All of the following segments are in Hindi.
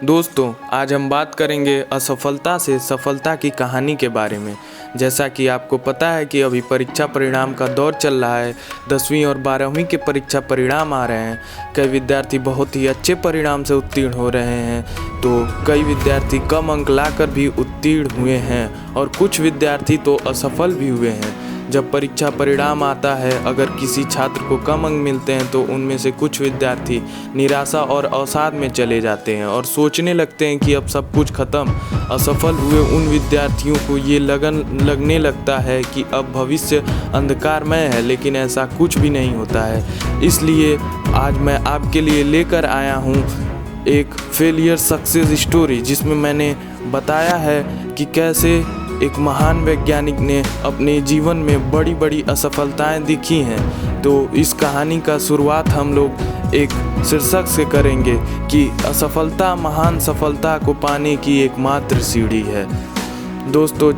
दोस्तों, आज हम बात करेंगे असफलता से सफलता की कहानी के बारे में। जैसा कि आपको पता है कि अभी परीक्षा परिणाम का दौर चल रहा है। 10वीं और 12वीं के परीक्षा परिणाम आ रहे हैं। कई विद्यार्थी बहुत ही अच्छे परिणाम से उत्तीर्ण हो रहे हैं, तो कई विद्यार्थी कम अंक लाकर भी उत्तीर्ण हुए हैं और कुछ विद्यार्थी तो असफल भी हुए हैं। जब परीक्षा परिणाम आता है, अगर किसी छात्र को कम अंक मिलते हैं तो उनमें से कुछ विद्यार्थी निराशा और अवसाद में चले जाते हैं और सोचने लगते हैं कि अब सब कुछ ख़त्म। असफल हुए उन विद्यार्थियों को ये लगने लगता है कि अब भविष्य अंधकारमय है, लेकिन ऐसा कुछ भी नहीं होता है। इसलिए आज मैं आपके लिए लेकर आया हूँ एक फेलियर सक्सेस स्टोरी, जिसमें मैंने बताया है कि कैसे एक महान वैज्ञानिक ने अपने जीवन में बड़ी बड़ी असफलताएं दिखी हैं। तो इस कहानी का शुरुआत हम लोग एक शीर्षक से करेंगे कि असफलता महान सफलता को पाने की एकमात्र सीढ़ी है। दोस्तों,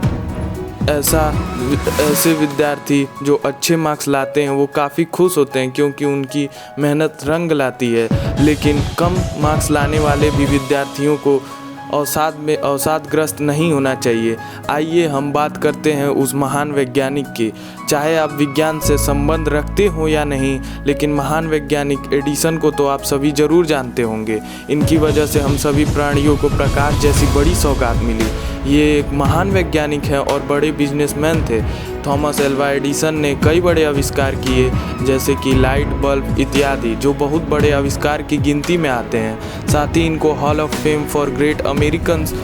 ऐसे विद्यार्थी जो अच्छे मार्क्स लाते हैं वो काफ़ी खुश होते हैं, क्योंकि उनकी मेहनत रंग लाती है। लेकिन कम मार्क्स लाने वाले भी विद्यार्थियों को अवसादग्रस्त नहीं होना चाहिए। आइए हम बात करते हैं उस महान वैज्ञानिक की। चाहे आप विज्ञान से संबंध रखते हो या नहीं, लेकिन महान वैज्ञानिक एडिसन को तो आप सभी ज़रूर जानते होंगे। इनकी वजह से हम सभी प्राणियों को प्रकाश जैसी बड़ी सौगात मिली। ये एक महान वैज्ञानिक है और बड़े बिजनेसमैन थे। थॉमस एल्वा एडिसन ने कई बड़े आविष्कार किए, जैसे कि लाइट बल्ब इत्यादि, जो बहुत बड़े आविष्कार की गिनती में आते हैं। साथ ही इनको hall of fame for great Americans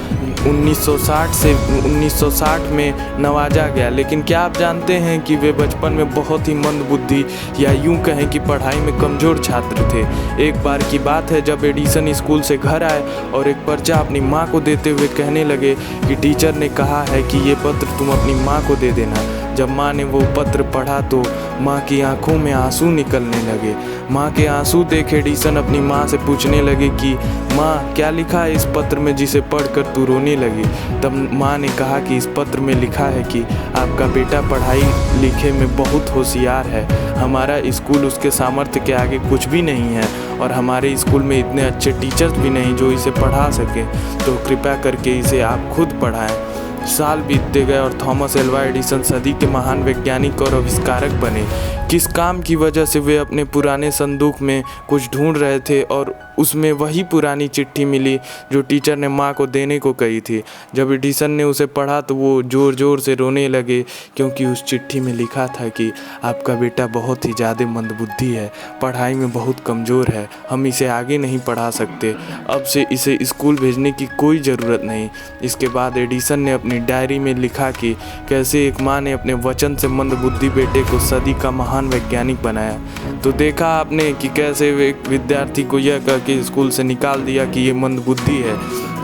1960 में नवाजा गया। लेकिन क्या आप जानते हैं कि वे बचपन में बहुत ही मंदबुद्धि या यूं कहें कि पढ़ाई में कमज़ोर छात्र थे। एक बार की बात है, जब एडिसन स्कूल से घर आए और एक पर्चा अपनी माँ को देते हुए कहने लगे कि टीचर ने कहा है कि ये पत्र तुम अपनी माँ को दे देना। जब माँ ने वो पत्र पढ़ा तो माँ की आंखों में आंसू निकलने लगे। माँ के आंसू देख एडिसन अपनी माँ से पूछने लगे कि माँ, क्या लिखा है इस पत्र में जिसे पढ़कर तू रोने लगी? तब माँ ने कहा कि इस पत्र में लिखा है कि आपका बेटा पढ़ाई लिखे में बहुत होशियार है। हमारा स्कूल उसके सामर्थ्य के आगे कुछ भी नहीं है और हमारे स्कूल में इतने अच्छे टीचर्स भी नहीं जो इसे पढ़ा सकें, तो कृपया करके इसे आप खुद पढ़ाएं। साल बीतते गए और थॉमस एल्वा एडिसन सदी के महान वैज्ञानिक और आविष्कारक बने। किस काम की वजह से वे अपने पुराने संदूक में कुछ ढूंढ रहे थे और उसमें वही पुरानी चिट्ठी मिली जो टीचर ने माँ को देने को कही थी। जब एडिसन ने उसे पढ़ा तो वो ज़ोर ज़ोर से रोने लगे, क्योंकि उस चिट्ठी में लिखा था कि आपका बेटा बहुत ही ज़्यादा मंदबुद्धि है, पढ़ाई में बहुत कमज़ोर है, हम इसे आगे नहीं पढ़ा सकते, अब से इसे स्कूल भेजने की कोई ज़रूरत नहीं। इसके बाद एडिसन ने अपनी डायरी में लिखा कि कैसे एक माँ ने अपने वचन से मंदबुद्धि बेटे को सदी का महान वैज्ञानिक बनाया। तो देखा आपने कि कैसे एक विद्यार्थी को यह कह के स्कूल से निकाल दिया कि ये मंदबुद्धि है,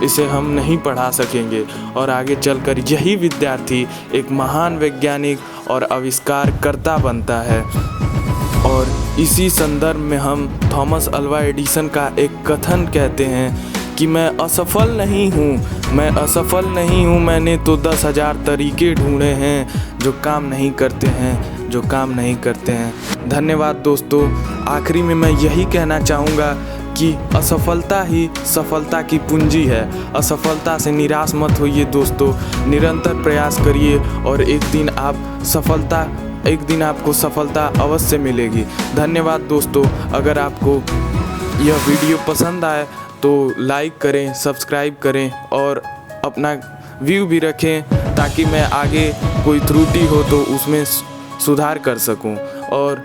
इसे हम नहीं पढ़ा सकेंगे, और आगे चलकर यही विद्यार्थी एक महान वैज्ञानिक और आविष्कारकर्ता बनता है। और इसी संदर्भ में हम थॉमस एल्वा एडिसन का एक कथन कहते हैं कि मैं असफल नहीं हूँ, मैंने तो 10,000 तरीके ढूंढे हैं जो काम नहीं करते हैं। धन्यवाद दोस्तों। आखिरी में मैं यही कहना चाहूँगा कि असफलता ही सफलता की पूंजी है। असफलता से निराश मत होइए दोस्तों, निरंतर प्रयास करिए और एक दिन आपको सफलता अवश्य मिलेगी। धन्यवाद दोस्तों। अगर आपको यह वीडियो पसंद आए तो लाइक करें, सब्सक्राइब करें और अपना व्यू भी रखें, ताकि मैं आगे कोई त्रुटि हो तो उसमें सुधार कर सकूं। और